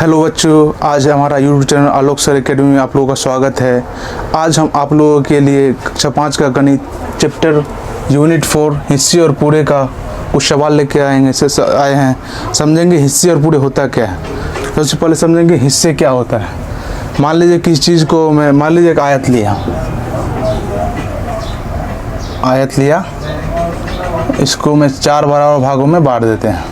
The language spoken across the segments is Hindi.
हेलो बच्चों, आज हमारा यूट्यूब चैनल आलोक सर एकेडमी में आप लोगों का स्वागत है। आज हम आप लोगों के लिए कक्षा 5 का गणित चैप्टर यूनिट 4 हिस्से और पूरे का कुछ सवाल लेके आए हैं। समझेंगे हिस्से और पूरे होता क्या है। सबसे पहले समझेंगे हिस्से क्या होता है। मान लीजिए किसी चीज़ को मान लीजिए एक आयत लिया, इसको मैं 4 बराबर भागों में बांट देते हैं,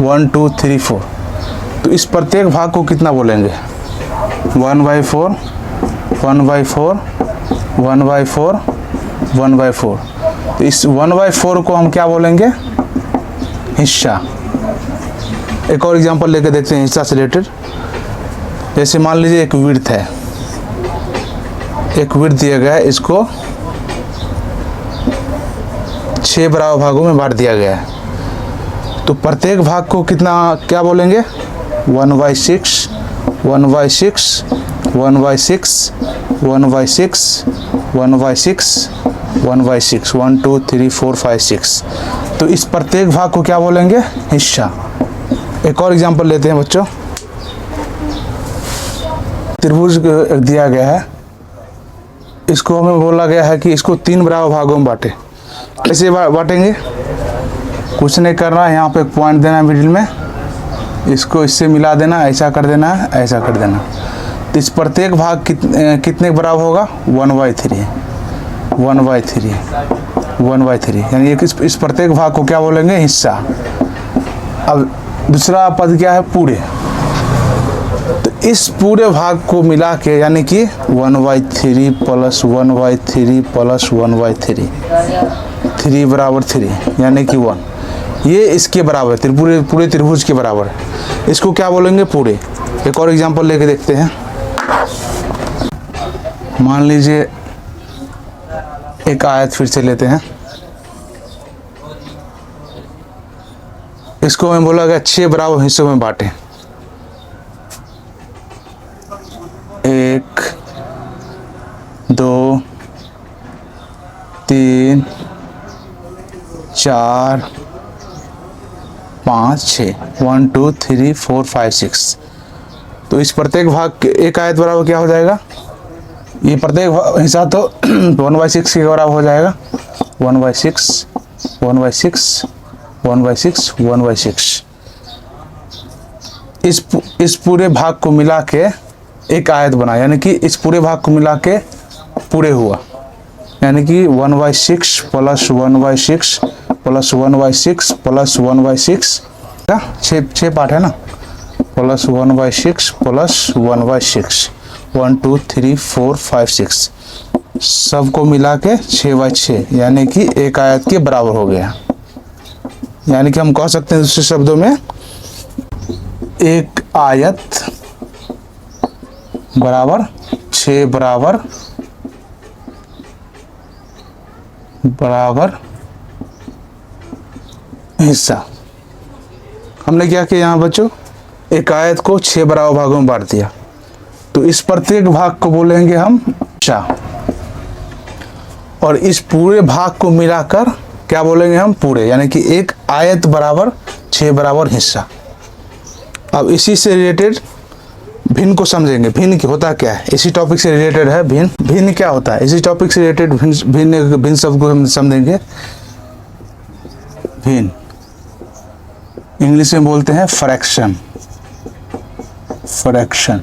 1 2 3 4। तो इस प्रत्येक भाग को कितना बोलेंगे? 1/4, 1/4, 1/4, 1/4। तो इस 1/4 को हम क्या बोलेंगे? हिस्सा। एक और एग्जांपल लेके देखते हैं हिस्सा से रिलेटेड। जैसे मान लीजिए एक विड्थ है, एक विड्थ दिया गया है, इसको 6 बराबर भागों में बांट दिया गया है। तो प्रत्येक भाग को क्या बोलेंगे? 1/6, 1/6, 1/6, 1/6, 1/6, 1/6, 1 2 3 4 5 6। तो इस प्रत्येक भाग को क्या बोलेंगे? हिस्सा। एक और एग्जांपल लेते हैं बच्चों। त्रिभुज दिया गया है, इसको हमें बोला गया है कि इसको 3 बराबर भागों में बांटे। कैसे बांटेंगे? कुछ नहीं करना है, यहाँ पे एक पॉइंट देना है मिडिल में, इसको इससे मिला देना, ऐसा कर देना है, ऐसा कर देना। तो इस प्रत्येक भाग कितने बराबर होगा? 1/3, 1/3, 1/3। यानी इस प्रत्येक भाग को क्या बोलेंगे? हिस्सा। अब दूसरा पद क्या है? पूरे। तो इस पूरे भाग को मिला के यानी कि 1/3 प्लस 1/3 प्लस 1/3, 3 बराबर 3 यानी कि 1, ये इसके बराबर है, पूरे त्रिभुज के बराबर है। इसको क्या बोलेंगे? पूरे। एक और एग्जांपल लेके देखते हैं। मान लीजिए एक आयत फिर से लेते हैं, इसको मैं बोला गया 6 बराबर हिस्सों में बांटे। 1 2 3 4 5 6, 1 2 3 4 5 6। तो इस प्रत्येक भाग एक आयत बराबर क्या हो जाएगा? ये प्रत्येक हिस्सा तो 1/6 के बराबर हो जाएगा। 1/6, 1/6, 1/6, 1/6। इस पूरे भाग को मिला के एक आयत बना, यानी कि इस पूरे भाग को मिला के पूरे हुआ, यानी कि 1/6 प्लस 1/6 प्लस 1/6 प्लस 1/6, 6 पार्ट है ना, प्लस 1/6 प्लस 1/6, 1 2 3 4 5 6, सबको मिला के 6/6 यानी कि एक आयत के बराबर हो गया। यानी कि हम कह सकते हैं दूसरे शब्दों में, एक आयत बराबर 6 बराबर हिस्सा। हमने क्या किया यहाँ बच्चों? एक आयत को 6 बराबर भागों में बांट दिया। तो इस प्रत्येक भाग को बोलेंगे हम हिस्सा, और इस पूरे भाग को मिलाकर क्या बोलेंगे हम? पूरे। यानी कि एक आयत बराबर 6 बराबर हिस्सा। अब इसी से रिलेटेड भिन्न को समझेंगे। भिन्न होता क्या है? इसी टॉपिक से रिलेटेड है भिन्न। भिन्न क्या होता है? इसी टॉपिक से रिलेटेड भिन्न शब्द को हम समझेंगे। भिन्न इंग्लिश में बोलते हैं फ्रैक्शन। फ्रैक्शन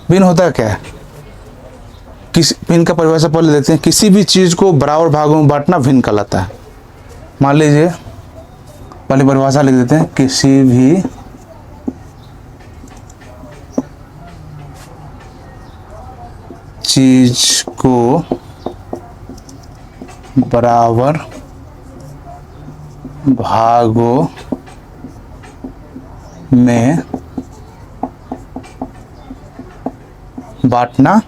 भिन्न होता क्या है? भिन्न का परिभाषा पहले देखते हैं। किसी भी चीज को बराबर भागों में बांटना भिन्न कहलाता है। मान लीजिए पहले परिभाषा लिख देते हैं। किसी भी चीज को बराबर भागों में बांटना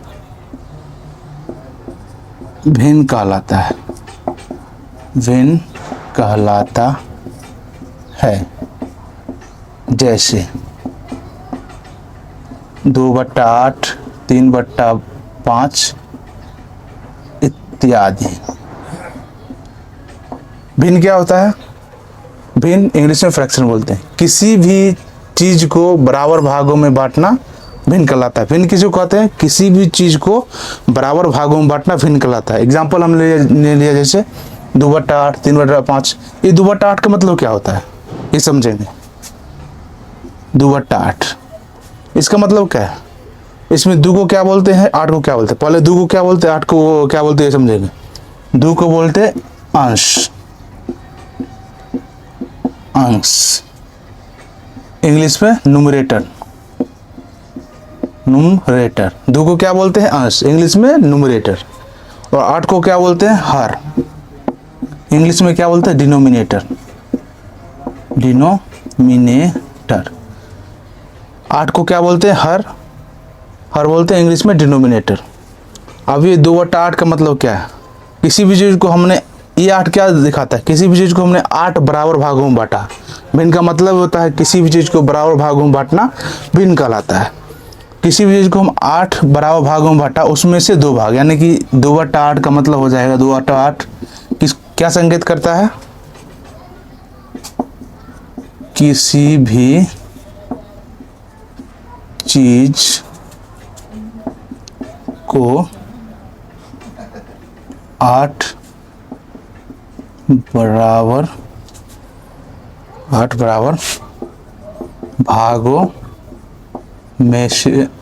भिन्न कहलाता है। भिन्न कहलाता है। जैसे 2/8, 3/5 इत्यादि। भिन्न क्या होता है? भिन्न इंग्लिश में फ्रैक्शन बोलते हैं। किसी भी चीज को बराबर भागों में बांटना भिन्न कहलाता है। भिन्न किसको कहते हैं? किसी भी चीज को बराबर भागों में बांटना भिन्न कहलाता है। एग्जाम्पल हम ले लिया जैसे 2/8, 3/5। ये 2/8 का मतलब क्या होता है ये समझेंगे। 2/8 इसका मतलब क्या है? इसमें 2 को क्या बोलते हैं, 8 को क्या बोलते हैं? पहले 2 को क्या बोलते हैं, 8 को क्या बोलते हैं ये समझेंगे। 2 को बोलते हैं अंश, अंश इंग्लिश में न्यूमरेटर, न्यूमरेटर। 2 को क्या बोलते हैं? अंश, इंग्लिश में न्यूमरेटर। और 8 को क्या बोलते हैं? हर, इंग्लिश में क्या बोलते हैं? Denominator, denominator. 8 को क्या बोलते हैं? हर, हर बोलते हैं इंग्लिश में डिनोमिनेटर। अब ये 2/8 का मतलब क्या है? किसी भी चीज़ को हमने, ये 8 क्या दिखाता है? किसी भी चीज़ को हमने 8 बराबर भागों में बांटा। भिन्न का मतलब होता है किसी भी चीज़ को बराबर भागों में बांटना भिन्न कहलाता है। किसी भी चीज़ को हम 8 बराबर भागों में बांटा, उसमें से 2 भाग, यानी कि 2/8 का मतलब हो जाएगा 2/8 किस क्या संकेत करता है? किसी भी चीज को 8 बराबर भागों में बांटा, उसमें से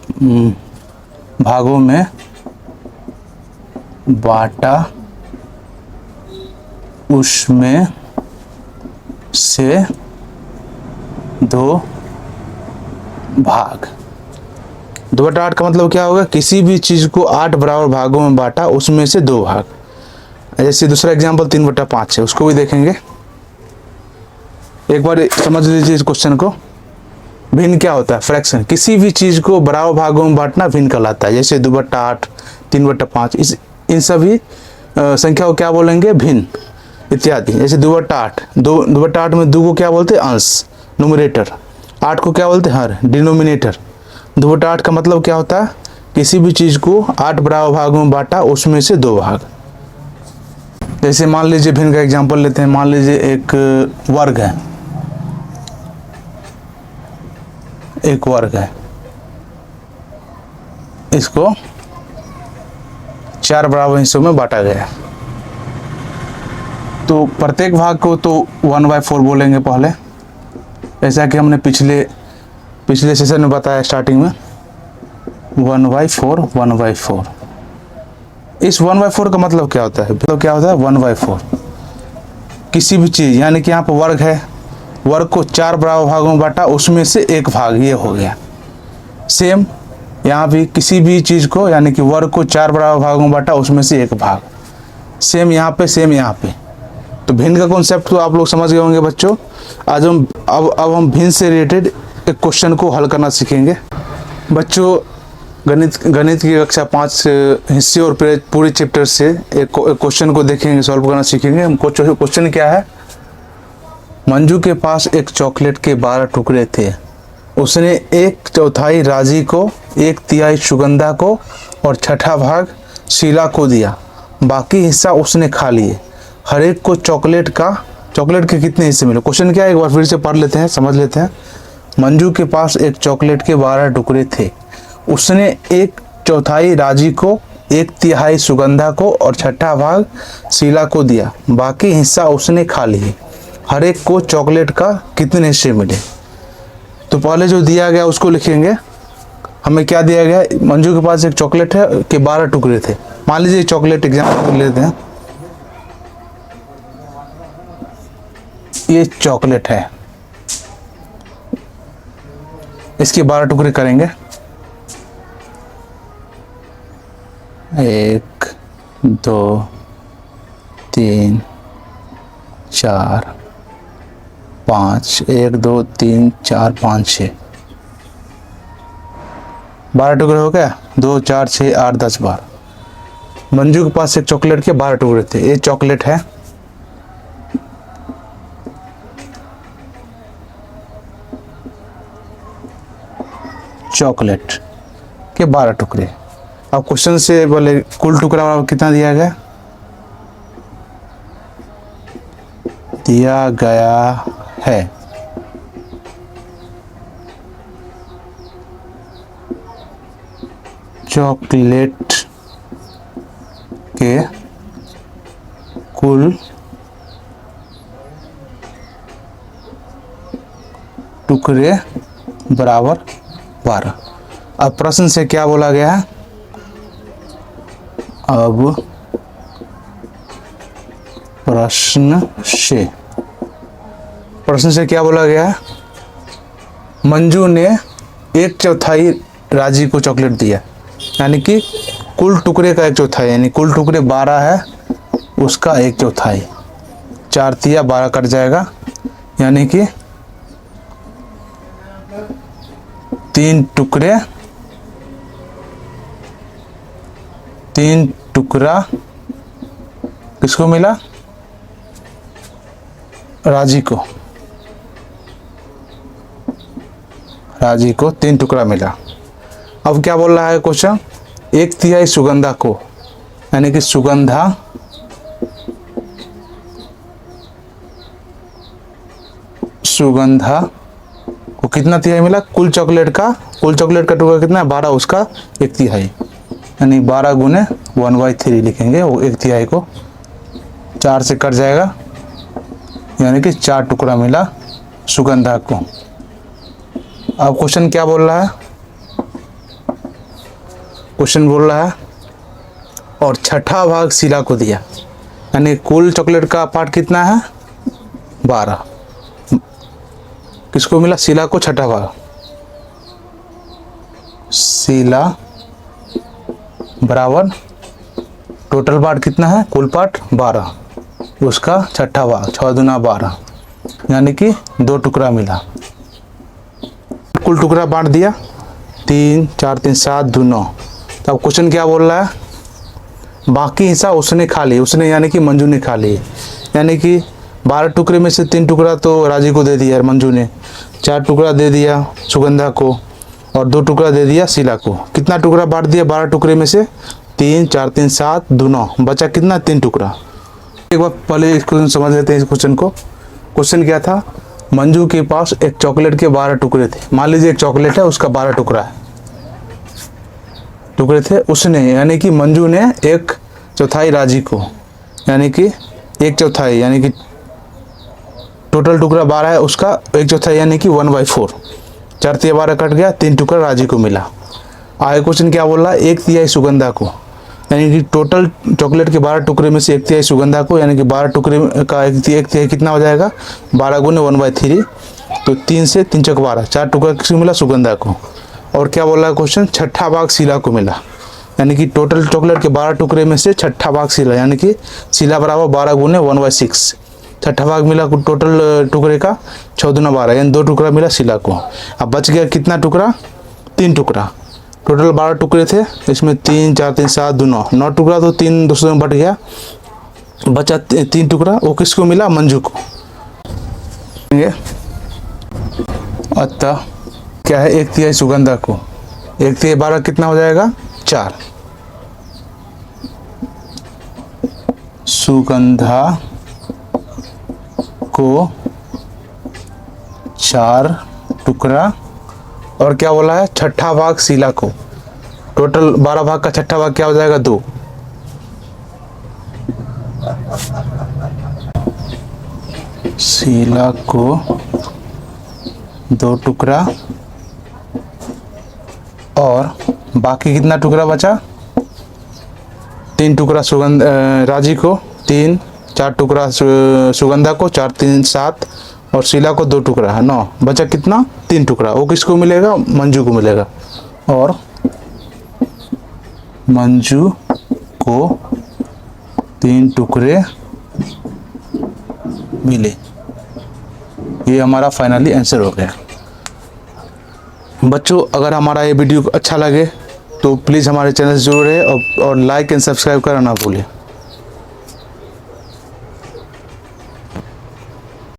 2 भाग। 2/8 का मतलब क्या होगा? किसी भी चीज़ को 8 बराबर भागों में बांटा, उसमें से 2 भाग। जैसे दूसरा एग्जाम्पल 3/5 है, उसको भी देखेंगे। एक बार समझ लीजिए इस क्वेश्चन को। भिन्न क्या होता है? फ्रैक्शन। किसी भी चीज़ को बराबर भागों में बांटना भिन्न कहलाता है। जैसे 2/8, 3/5, इन सभी संख्या को क्या बोलेंगे? भिन्न इत्यादि। जैसे 2/8 में 2 को क्या बोलते हैं? अंश, न्यूमरेटर। 8 को क्या बोलते हैं? हर, डिनोमिनेटर। 2/8 का मतलब क्या होता है? किसी भी चीज़ को 8 बराबर भागों में बांटा, उसमें से 2 भाग। जैसे मान लीजिए भिन्न का एग्जाम्पल लेते हैं। मान लीजिए एक वर्ग है, एक वर्ग है, इसको 4 बराबर हिस्सों में बांटा गया। तो प्रत्येक भाग को तो 1/4 बोलेंगे पहले, ऐसा कि हमने पिछले सेशन में बताया स्टार्टिंग में। 1/4, 1/4। इस 1/4 का मतलब क्या होता है? मतलब क्या होता है 1/4? किसी भी चीज़, यानी कि यहाँ पर वर्ग है, वर्ग को 4 बराबर भागों में बांटा, उसमें से 1 भाग, ये हो गया। सेम यहाँ भी किसी भी चीज़ को, यानी कि वर्ग को 4 बराबर भागों में बांटा, उसमें से 1 भाग। सेम यहाँ पे, सेम यहाँ पे। तो भिन्न का कॉन्सेप्ट तो आप लोग समझ गए होंगे बच्चों। आज हम अब हम भिन्न से रिलेटेड एक क्वेश्चन को हल करना सीखेंगे। बच्चों गणित की कक्षा 5 हिस्से और पूरे चैप्टर से एक क्वेश्चन को देखेंगे, सॉल्व करना सीखेंगे। क्वेश्चन क्या है? मंजू के पास एक चॉकलेट के 12 टुकड़े थे। उसने 1/4 राजी को, 1/3 सुगंधा को और 1/6 भाग शीला को दिया। बाकी हिस्सा उसने खा लिए। हर एक को चॉकलेट के कितने हिस्से मिले? क्वेश्चन क्या है एक बार फिर से पढ़ लेते हैं, समझ लेते हैं। मंजू के पास एक चॉकलेट के 12 टुकड़े थे। उसने 1/4 राजी को, 1/3 सुगंधा को और 1/6 भाग शीला को दिया। बाकी हिस्सा उसने खा लिए। हर एक को चॉकलेट का कितने हिस्से मिले? तो पहले जो दिया गया उसको लिखेंगे। हमें क्या दिया गया? मंजू के पास एक चॉकलेट है के 12 टुकड़े थे। मान लीजिए चॉकलेट एग्जाम्पल लेते हैं, ये चॉकलेट है, इसके 12 टुकड़े करेंगे। 1 2 3 4 5, 1 2 3 4 5 6, 12 टुकड़े हो गया। 2 4 6 8 10 12। मंजू के पास एक चॉकलेट के 12 टुकड़े थे। ये चॉकलेट है, चॉकलेट के 12 टुकड़े। अब क्वेश्चन से बोले कुल टुकड़ा कितना दिया गया? दिया गया है चॉकलेट के कुल टुकड़े बराबर 12। अब प्रश्न से क्या बोला गया है? अब प्रश्न से क्या बोला गया है? मंजू ने 1/4 राजी को चॉकलेट दिया, यानी कि कुल टुकड़े का 1/4, यानी कुल टुकड़े 12 है, उसका 1/4। 4 तिया 12 कट जाएगा, यानी कि 3 टुकड़ा किसको मिला? राजी को 3 टुकड़ा मिला। अब क्या बोल रहा है क्वेश्चन? 1/3 सुगंधा को, यानी कि सुगंधा को कितना तिहाई मिला? कुल चॉकलेट का टुकड़ा कितना है? 12, उसका 1/3, यानी 12 गुने 1/3 लिखेंगे। वो 1/3 को 4 से कट जाएगा, यानी कि 4 टुकड़ा मिला सुगंधा को। अब क्वेश्चन क्या बोल रहा है? क्वेश्चन बोल रहा है और 6ठा भाग शीला को दिया, यानी कुल चॉकलेट का पार्ट कितना है? 12। किसको मिला? शीला को 6ठा भाग। शीला बराबर टोटल पार्ट कितना है? कुल पार्ट 12, उसका 6ठा भाग, 6 दूना 12, यानी कि 2 टुकड़ा मिला। कुल टुकड़ा बांट दिया, 3 4 3 7 2 9। तब क्वेश्चन क्या बोल रहा है? बाकी हिस्सा उसने खा ली, उसने यानी कि मंजू ने खा ली, यानी कि 12 टुकड़े में से 3 टुकड़ा तो राजी को दे दिया मंजू ने, 4 टुकड़ा दे दिया सुगंधा को, और 2 टुकड़ा दे दिया शीला को। कितना टुकड़ा बांट दिया? 12 टुकड़े में से 3 4 3 7 2 9, बचा कितना? 3 टुकड़ा। एक बार पहले इस क्वेश्चन समझ लेते हैं। इस क्वेश्चन को, क्वेश्चन क्या था? मंजू के पास एक चॉकलेट के 12 टुकड़े थे। मान लीजिए एक चॉकलेट है, उसका 12 टुकड़े थे। उसने, यानी कि मंजू ने 1/4 राजी को, यानी कि 1/4, यानी कि टोटल टुकड़ा 12 है, उसका 1/4, यानी कि 1/4। 4 तिया 12 कट गया, 3 टुकड़ा राजी को मिला। आगे क्वेश्चन क्या बोल रहा है? 1/3 सुगंधा को, यानी कि टोटल चॉकलेट के 12 टुकड़े में से 1/3 सुगंधा को, यानी कि 12 टुकड़े का 1/3 कितना हो जाएगा? 12 गुने 1/3, तो 3 से 3 चौक 12, 4 टुकड़ा किसको मिला? सुगंधा को। और क्या बोल रहा है क्वेश्चन? 6ठा भाग शीला को मिला, यानी कि टोटल चॉकलेट के 12 टुकड़े में से 6ठा भाग शीला, यानी कि शीला बराबर 12 गुने 1/6, 6ठा भाग मिला टोटल टुकड़े का, 6 दूना 12, यानी 2 टुकड़ा मिला शीला को। अब बच गया कितना टुकड़ा? 3 टुकड़ा। टोटल 12 टुकड़े थे, इसमें 3 4 3 7 2 9, 9 टुकड़ा तो 3 दूसरे में बट गया, बचा 3 टुकड़ा। वो किसको मिला? मंजू को। अतः क्या है? 1/3 सुगंधा को, 1/3 12 कितना हो जाएगा? 4। सुगंधा को 4 टुकड़ा, और क्या बोला है? 6ठा भाग शीला को। टोटल 12 भाग का 6ठा भाग क्या हो जाएगा? 2। शीला को 2 टुकड़ा, और बाकी कितना टुकड़ा बचा? 3 टुकड़ा राजी को, 3 4 टुकड़ा सुगंधा को, 4 3 7, और शीला को 2 टुकड़ा है, 9। बचा कितना? 3 टुकड़ा। वो किसको मिलेगा? मंजू को मिलेगा। और मंजू को 3 टुकड़े मिले। ये हमारा फाइनली आंसर हो गया। बच्चों, अगर हमारा ये वीडियो अच्छा लगे तो प्लीज़ हमारे चैनल से जुड़े और लाइक एंड सब्सक्राइब करना ना भूलें।